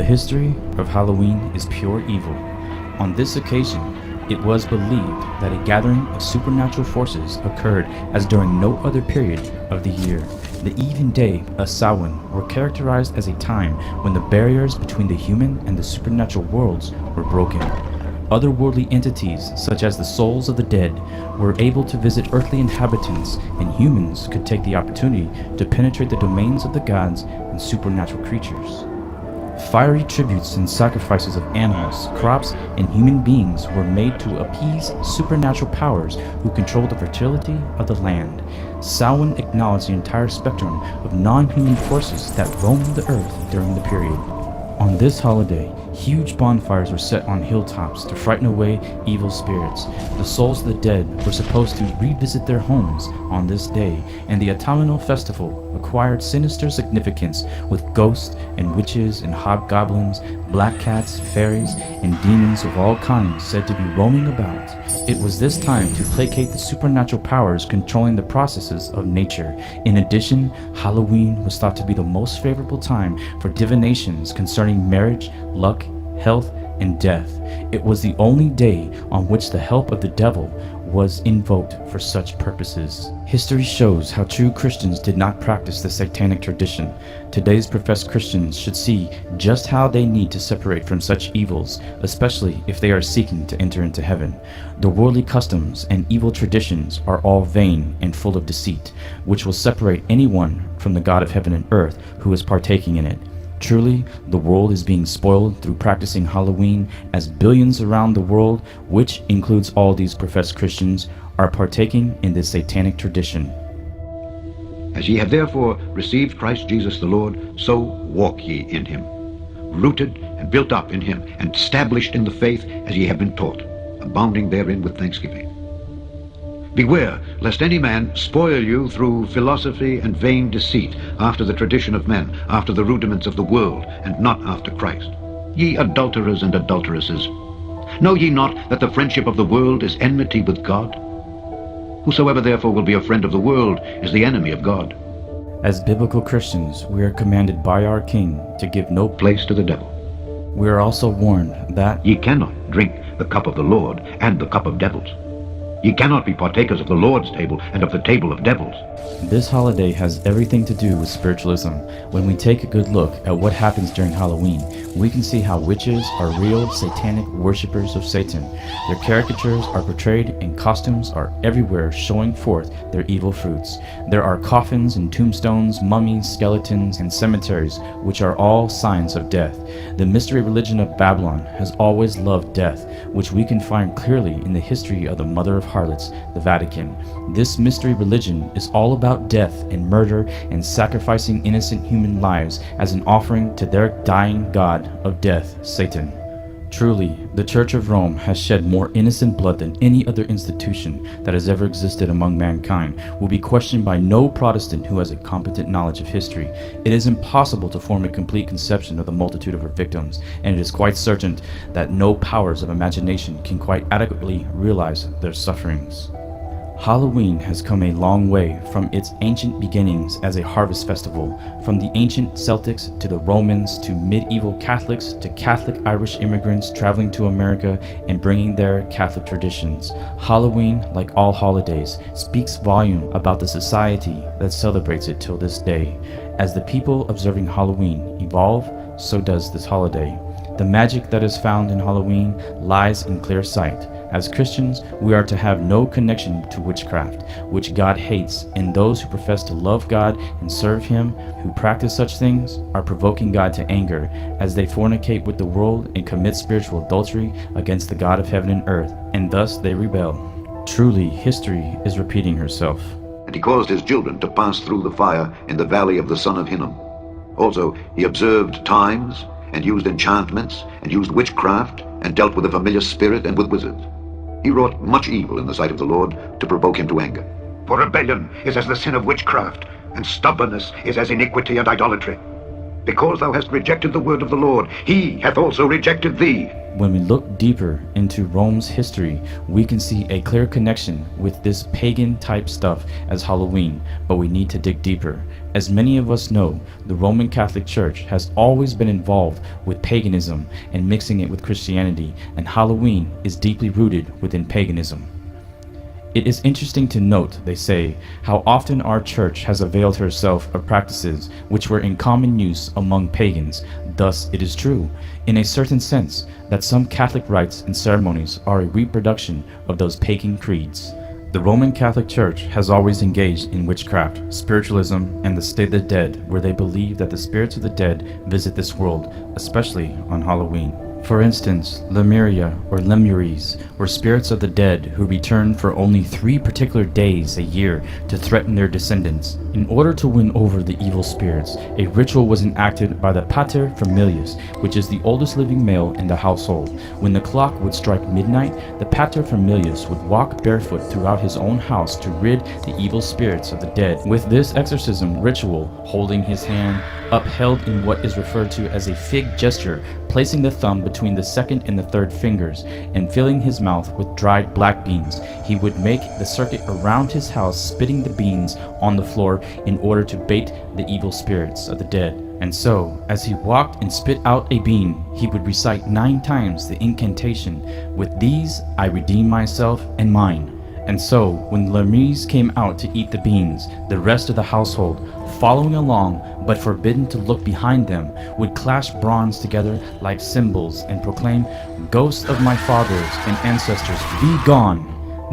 The history of Halloween is pure evil. On this occasion, it was believed that a gathering of supernatural forces occurred as during no other period of the year. The eve and day of Samhain were characterized as a time when the barriers between the human and the supernatural worlds were broken. Otherworldly entities, such as the souls of the dead, were able to visit earthly inhabitants, and humans could take the opportunity to penetrate the domains of the gods and supernatural creatures. Fiery tributes and sacrifices of animals, crops, and human beings were made to appease supernatural powers who controlled the fertility of the land. Samhain acknowledged the entire spectrum of non-human forces that roamed the earth during the period. On this holiday, huge bonfires were set on hilltops to frighten away evil spirits. The souls of the dead were supposed to revisit their homes on this day, and the autumnal festival acquired sinister significance with ghosts and witches and hobgoblins, black cats, fairies, and demons of all kinds said to be roaming about. It was this time to placate the supernatural powers controlling the processes of nature. In addition, Halloween was thought to be the most favorable time for divinations concerning marriage, luck, health, and death. It was the only day on which the help of the devil was invoked for such purposes. History shows how true Christians did not practice the satanic tradition. Today's professed Christians should see just how they need to separate from such evils, especially if they are seeking to enter into heaven. The worldly customs and evil traditions are all vain and full of deceit, which will separate anyone from the God of heaven and earth who is partaking in it. Truly, the world is being spoiled through practicing Halloween, as billions around the world, which includes all these professed Christians, are partaking in this satanic tradition. As ye have therefore received Christ Jesus the Lord, so walk ye in him, rooted and built up in him, and established in the faith as ye have been taught, abounding therein with thanksgiving. Beware lest any man spoil you through philosophy and vain deceit, after the tradition of men, after the rudiments of the world, and not after Christ. Ye adulterers and adulteresses, know ye not that the friendship of the world is enmity with God? Whosoever therefore will be a friend of the world is the enemy of God. As biblical Christians, we are commanded by our King to give no Place to the devil. We are also warned that Ye cannot drink the cup of the Lord and the cup of devils. Ye cannot be partakers of the Lord's table and of the table of devils. this holiday has everything to do with spiritualism. When we take a good look at what happens during Halloween, we can see how witches are real satanic worshippers of Satan. Their caricatures are portrayed and costumes are everywhere showing forth their evil fruits. There are coffins and tombstones, mummies, skeletons, and cemeteries, which are all signs of death. The mystery religion of Babylon has always loved death, which we can find clearly in the history of the mother of harlots, the Vatican. This mystery religion is all about death and murder and sacrificing innocent human lives as an offering to their dying god of death, Satan. Truly, the Church of Rome has shed more innocent blood than any other institution that has ever existed among mankind, will be questioned by no Protestant who has a competent knowledge of history. It is impossible to form a complete conception of the multitude of her victims, and it is quite certain that no powers of imagination can quite adequately realize their sufferings. Halloween has come a long way from its ancient beginnings as a harvest festival, from the ancient Celtics to the Romans to medieval Catholics to Catholic Irish immigrants traveling to America and bringing their Catholic traditions. Halloween, like all holidays, speaks volume about the society that celebrates it till this day. As the people observing Halloween evolve, so does this holiday. The magic that is found in Halloween lies in clear sight. As Christians, we are to have no connection to witchcraft, which God hates, and those who profess to love God and serve Him, who practice such things, are provoking God to anger, as they fornicate with the world and commit spiritual adultery against the God of heaven and earth, and thus they rebel. Truly, history is repeating herself. And he caused his children to pass through the fire in the valley of the son of Hinnom. Also he observed times, and used enchantments, and used witchcraft, and dealt with a familiar spirit and with wizards. He wrought much evil in the sight of the Lord to provoke him to anger. For rebellion is as the sin of witchcraft, and stubbornness is as iniquity and idolatry. Because thou hast rejected the word of the Lord, he hath also rejected thee. When we look deeper into Rome's history, we can see a clear connection with this pagan type stuff as Halloween, but we need to dig deeper. As many of us know, the Roman Catholic Church has always been involved with paganism and mixing it with Christianity, and Halloween is deeply rooted within paganism. It is interesting to note, they say, how often our church has availed herself of practices which were in common use among pagans. Thus, it is true, in a certain sense, that some Catholic rites and ceremonies are a reproduction of those pagan creeds. The Roman Catholic Church has always engaged in witchcraft, spiritualism, and the state of the dead, where they believe that the spirits of the dead visit this world, especially on Halloween. For instance, Lemuria or Lemures were spirits of the dead who returned for only 3 particular days a year to threaten their descendants. In order to win over the evil spirits, a ritual was enacted by the Pater Familias, which is the oldest living male in the household. When the clock would strike midnight, the Pater Familias would walk barefoot throughout his own house to rid the evil spirits of the dead. With this exorcism ritual, holding his hand upheld in what is referred to as a fig gesture, placing the thumb between the second and the third fingers, and filling his mouth with dried black beans, he would make the circuit around his house, spitting the beans on the floor in order to bait the evil spirits of the dead. And so, as he walked and spit out a bean, he would recite 9 times the incantation, "With these I redeem myself and mine." And so, when Lemures came out to eat the beans, the rest of the household, following along but forbidden to look behind them, would clash bronze together like cymbals and proclaim, "Ghosts of my fathers and ancestors, be gone!"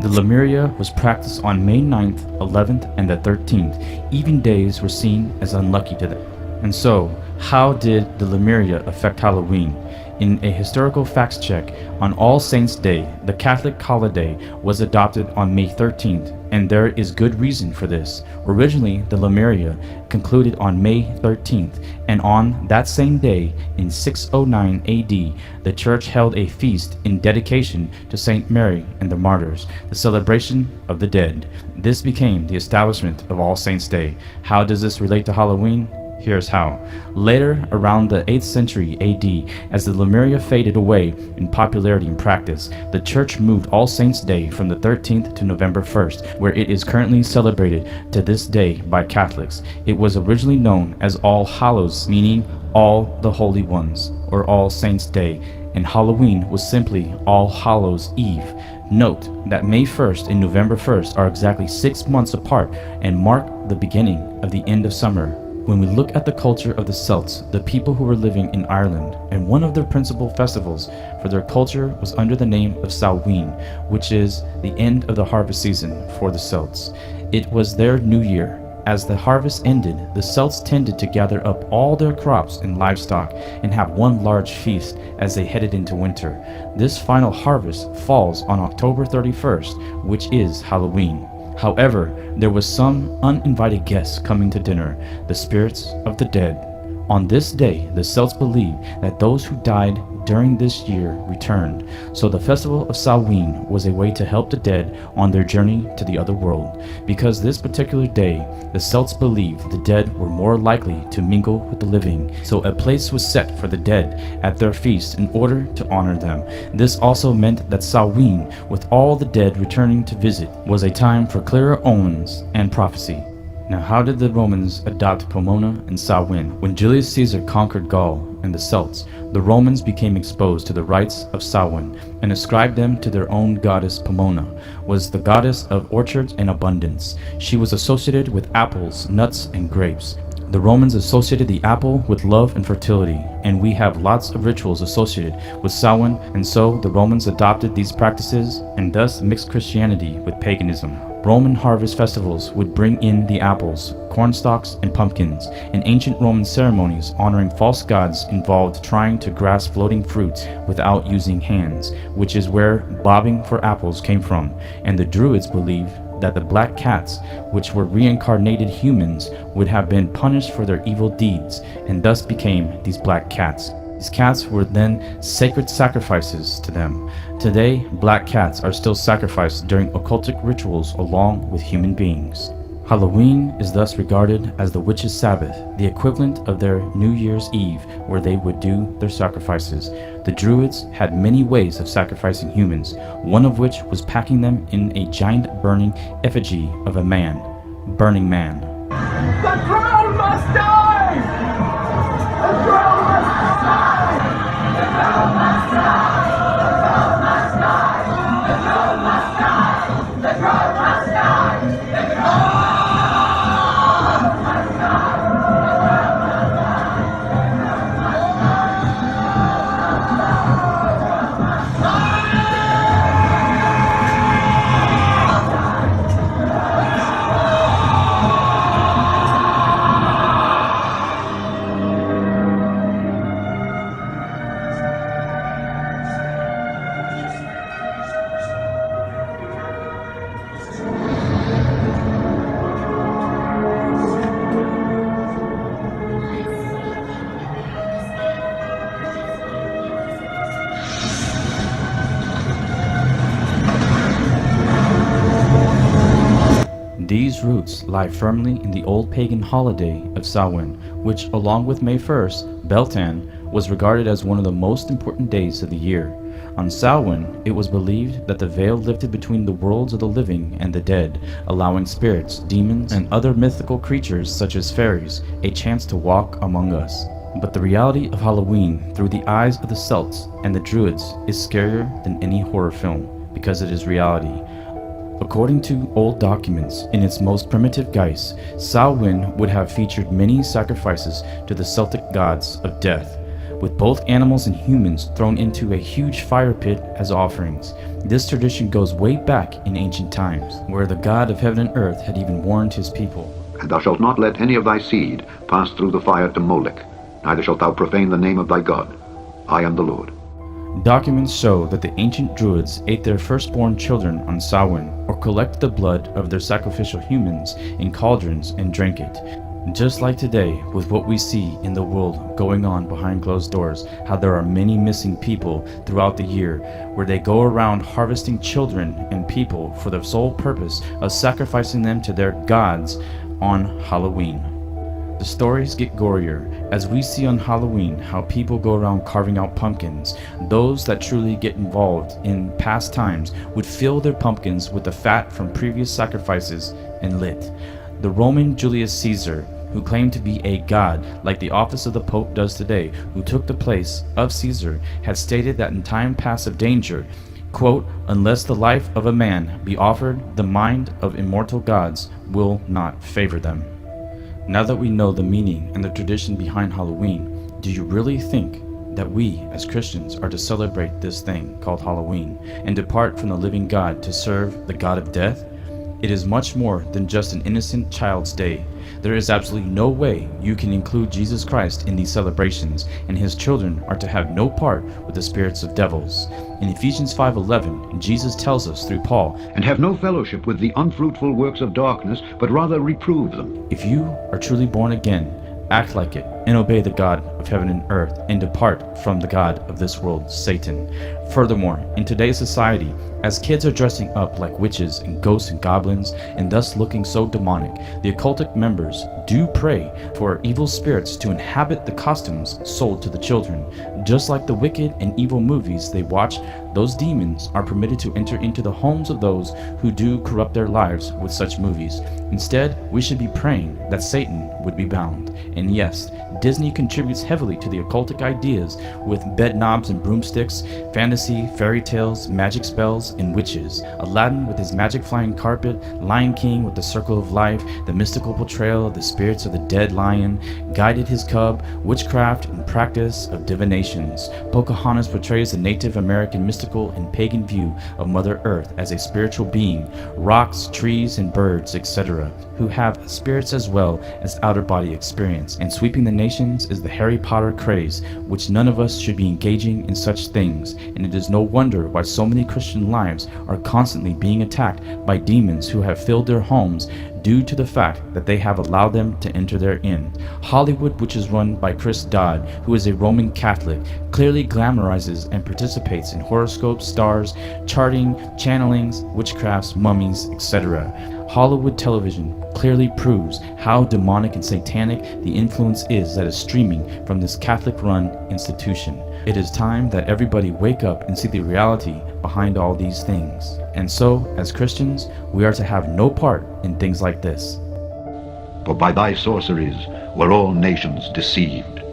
The Lemuria was practiced on May 9th, 11th, and the 13th. Even days were seen as unlucky to them. And so, how did the Lemuria affect Halloween? In a historical facts check, on All Saints' Day, the Catholic holiday was adopted on May 13th, and there is good reason for this. Originally, the Lemuria concluded on May 13th, and on that same day, in 609 AD, the Church held a feast in dedication to Saint Mary and the Martyrs, the celebration of the dead. This became the establishment of All Saints' Day. How does this relate to Halloween? Here's how. Later, around the 8th century AD, as the Lemuria faded away in popularity and practice, the Church moved All Saints' Day from the 13th to November 1st, where it is currently celebrated to this day by Catholics. It was originally known as All Hallows, meaning All the Holy Ones, or All Saints' Day, and Halloween was simply All Hallows' Eve. Note that May 1st and November 1st are exactly 6 months apart and mark the beginning of the end of summer. When we look at the culture of the Celts, the people who were living in Ireland, and one of their principal festivals for their culture was under the name of Samhain, which is the end of the harvest season for the Celts. It was their new year. As the harvest ended, the Celts tended to gather up all their crops and livestock and have one large feast as they headed into winter. This final harvest falls on October 31st, which is Halloween. However, there was some uninvited guests coming to dinner, the spirits of the dead. On this day, the Celts believed that those who died during this year returned, so the festival of Samhain was a way to help the dead on their journey to the other world. Because this particular day, the Celts believed the dead were more likely to mingle with the living, so a place was set for the dead at their feast in order to honor them. This also meant that Samhain, with all the dead returning to visit, was a time for clearer omens and prophecy. Now, how did the Romans adopt Pomona and Samhain? When Julius Caesar conquered Gaul and the Celts, the Romans became exposed to the rites of Samhain and ascribed them to their own goddess. Pomona was the goddess of orchards and abundance. She was associated with apples, nuts, and grapes. The Romans associated the apple with love and fertility, and we have lots of rituals associated with Samhain, and so the Romans adopted these practices and thus mixed Christianity with paganism. Roman harvest festivals would bring in the apples, cornstalks, and pumpkins, and ancient Roman ceremonies honoring false gods involved trying to grasp floating fruits without using hands, which is where bobbing for apples came from, and the Druids believed that the black cats, which were reincarnated humans, would have been punished for their evil deeds, and thus became these black cats. These cats were then sacred sacrifices to them. Today, black cats are still sacrificed during occultic rituals along with human beings. Halloween is thus regarded as the witches' Sabbath, the equivalent of their New Year's Eve, where they would do their sacrifices. The Druids had many ways of sacrificing humans, one of which was packing them in a giant burning effigy of a man. Burning Man. The crown must die! The crown must die! The crown must die! The crown must die! The crown must die! The crown must die! The crown These roots lie firmly in the old pagan holiday of Samhain, which, along with May 1st, Beltan, was regarded as one of the most important days of the year. On Samhain, it was believed that the veil lifted between the worlds of the living and the dead, allowing spirits, demons, and other mythical creatures such as fairies a chance to walk among us. But the reality of Halloween through the eyes of the Celts and the Druids is scarier than any horror film, because it is reality. According to old documents, in its most primitive guise, Samhain would have featured many sacrifices to the Celtic gods of death, with both animals and humans thrown into a huge fire pit as offerings. This tradition goes way back in ancient times, where the God of heaven and earth had even warned his people. And thou shalt not let any of thy seed pass through the fire to Molech, neither shalt thou profane the name of thy God. I am the Lord. Documents show that the ancient Druids ate their firstborn children on Samhain, or collected the blood of their sacrificial humans in cauldrons and drank it. Just like today, with what we see in the world going on behind closed doors, how there are many missing people throughout the year, where they go around harvesting children and people for the sole purpose of sacrificing them to their gods on Halloween. The stories get gorier, as we see on Halloween how people go around carving out pumpkins. Those that truly get involved in past times would fill their pumpkins with the fat from previous sacrifices and lit. The Roman Julius Caesar, who claimed to be a god like the office of the Pope does today, who took the place of Caesar, had stated that in time past of danger, quote, "Unless the life of a man be offered, the mind of immortal gods will not favor them." Now that we know the meaning and the tradition behind Halloween, do you really think that we as Christians are to celebrate this thing called Halloween and depart from the living God to serve the God of death? It is much more than just an innocent child's day. There is absolutely no way you can include Jesus Christ in these celebrations, and his children are to have no part with the spirits of devils. In Ephesians 5:11, Jesus tells us through Paul, And have no fellowship with the unfruitful works of darkness, but rather reprove them. if you are truly born again, act like it and obey the God of heaven and earth, and depart from the God of this world, Satan. Furthermore, in today's society, as kids are dressing up like witches and ghosts and goblins, and thus looking so demonic, the occultic members do pray for evil spirits to inhabit the costumes sold to the children. Just like the wicked and evil movies they watch, those demons are permitted to enter into the homes of those who do corrupt their lives with such movies. Instead, we should be praying that Satan would be bound. And yes, Disney contributes heavily to the occultic ideas with bed knobs and broomsticks, fantasy, fairy tales, magic spells, and witches. Aladdin with his magic flying carpet, Lion King with the circle of life, the mystical portrayal of the spirits of the dead lion, guided his cub, witchcraft, and practice of divinations. Pocahontas portrays the Native American mystical and pagan view of Mother Earth as a spiritual being, rocks, trees, and birds, etc., who have spirits as well as outer body experience. And sweeping the nations is the Harry Potter craze, which none of us should be engaging in such things, and it is no wonder why so many Christian lives are constantly being attacked by demons who have filled their homes due to the fact that they have allowed them to enter therein. Hollywood, which is run by Chris Dodd, who is a Roman Catholic, clearly glamorizes and participates in horoscopes, stars, charting, channelings, witchcrafts, mummies, etc. Hollywood television clearly proves how demonic and satanic the influence is that is streaming from this Catholic-run institution. It is time that everybody wake up and see the reality behind all these things. And so, as Christians, we are to have no part in things like this. For by thy sorceries were all nations deceived.